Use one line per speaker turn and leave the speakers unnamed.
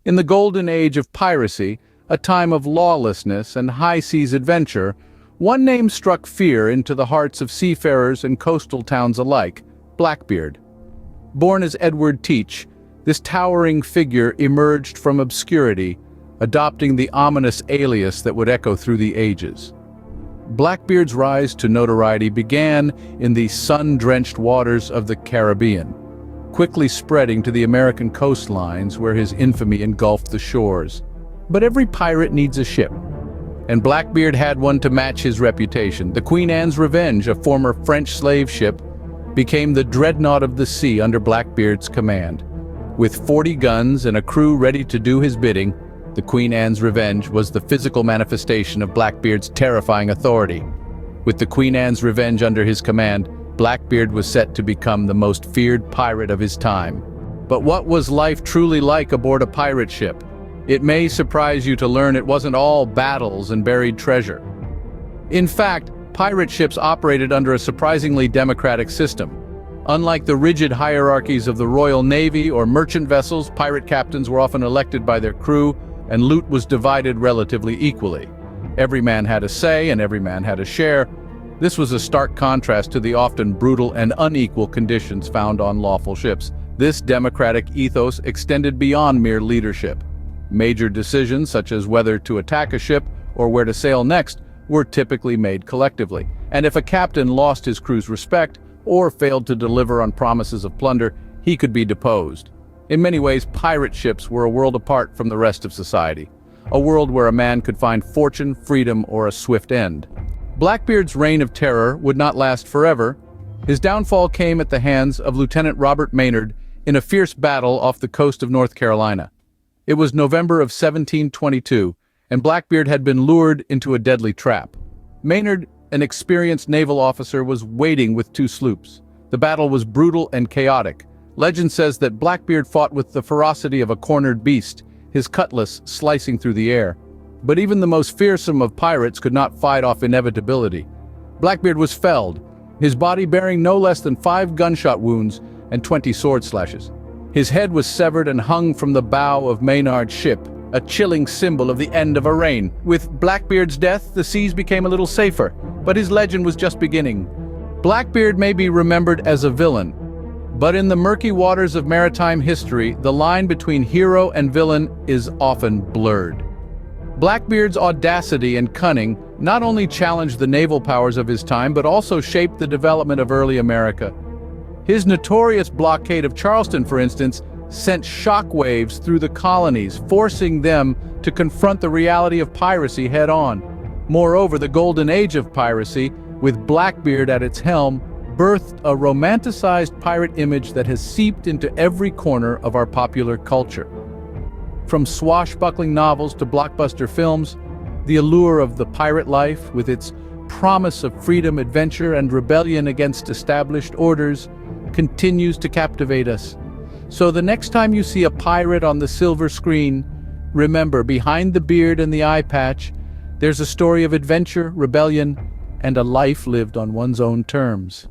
In the golden age of piracy, a time of lawlessness and high-seas adventure, one name struck fear into the hearts of seafarers and coastal towns alike: Blackbeard. Born as Edward Teach, this towering figure emerged from obscurity, adopting the ominous alias that would echo through the ages. Blackbeard's rise to notoriety began in the sun-drenched waters of the Caribbean, quickly spreading to the American coastlines where his infamy engulfed the shores. But every pirate needs a ship, and Blackbeard had one to match his reputation. The Queen Anne's Revenge, a former French slave ship, became the dreadnought of the sea under Blackbeard's command. With 40 guns and a crew ready to do his bidding, the Queen Anne's Revenge was the physical manifestation of Blackbeard's terrifying authority. With the Queen Anne's Revenge under his command, Blackbeard was set to become the most feared pirate of his time. But what was life truly like aboard a pirate ship? It may surprise you to learn it wasn't all battles and buried treasure. In fact, pirate ships operated under a surprisingly democratic system. Unlike the rigid hierarchies of the Royal Navy or merchant vessels, pirate captains were often elected by their crew, and loot was divided relatively equally. Every man had a say and every man had a share. This was a stark contrast to the often brutal and unequal conditions found on lawful ships. This democratic ethos extended beyond mere leadership. Major decisions, such as whether to attack a ship or where to sail next, were typically made collectively. And if a captain lost his crew's respect or failed to deliver on promises of plunder, he could be deposed. In many ways, pirate ships were a world apart from the rest of society, a world where a man could find fortune, freedom, or a swift end. Blackbeard's reign of terror would not last forever. His downfall came at the hands of Lieutenant Robert Maynard in a fierce battle off the coast of North Carolina. It was November of 1722, and Blackbeard had been lured into a deadly trap. Maynard, an experienced naval officer, was waiting with 2 sloops. The battle was brutal and chaotic. Legend says that Blackbeard fought with the ferocity of a cornered beast, his cutlass slicing through the air. But even the most fearsome of pirates could not fight off inevitability. Blackbeard was felled, his body bearing no less than 5 gunshot wounds and 20 sword slashes. His head was severed and hung from the bow of Maynard's ship, a chilling symbol of the end of a reign. With Blackbeard's death, the seas became a little safer, but his legend was just beginning. Blackbeard may be remembered as a villain, but in the murky waters of maritime history, the line between hero and villain is often blurred. Blackbeard's audacity and cunning not only challenged the naval powers of his time, but also shaped the development of early America. His notorious blockade of Charleston, for instance, sent shockwaves through the colonies, forcing them to confront the reality of piracy head-on. Moreover, the golden age of piracy, with Blackbeard at its helm, birthed a romanticized pirate image that has seeped into every corner of our popular culture. From swashbuckling novels to blockbuster films, the allure of the pirate life, with its promise of freedom, adventure, and rebellion against established orders, continues to captivate us. So the next time you see a pirate on the silver screen, remember, behind the beard and the eye patch, there's a story of adventure, rebellion, and a life lived on one's own terms.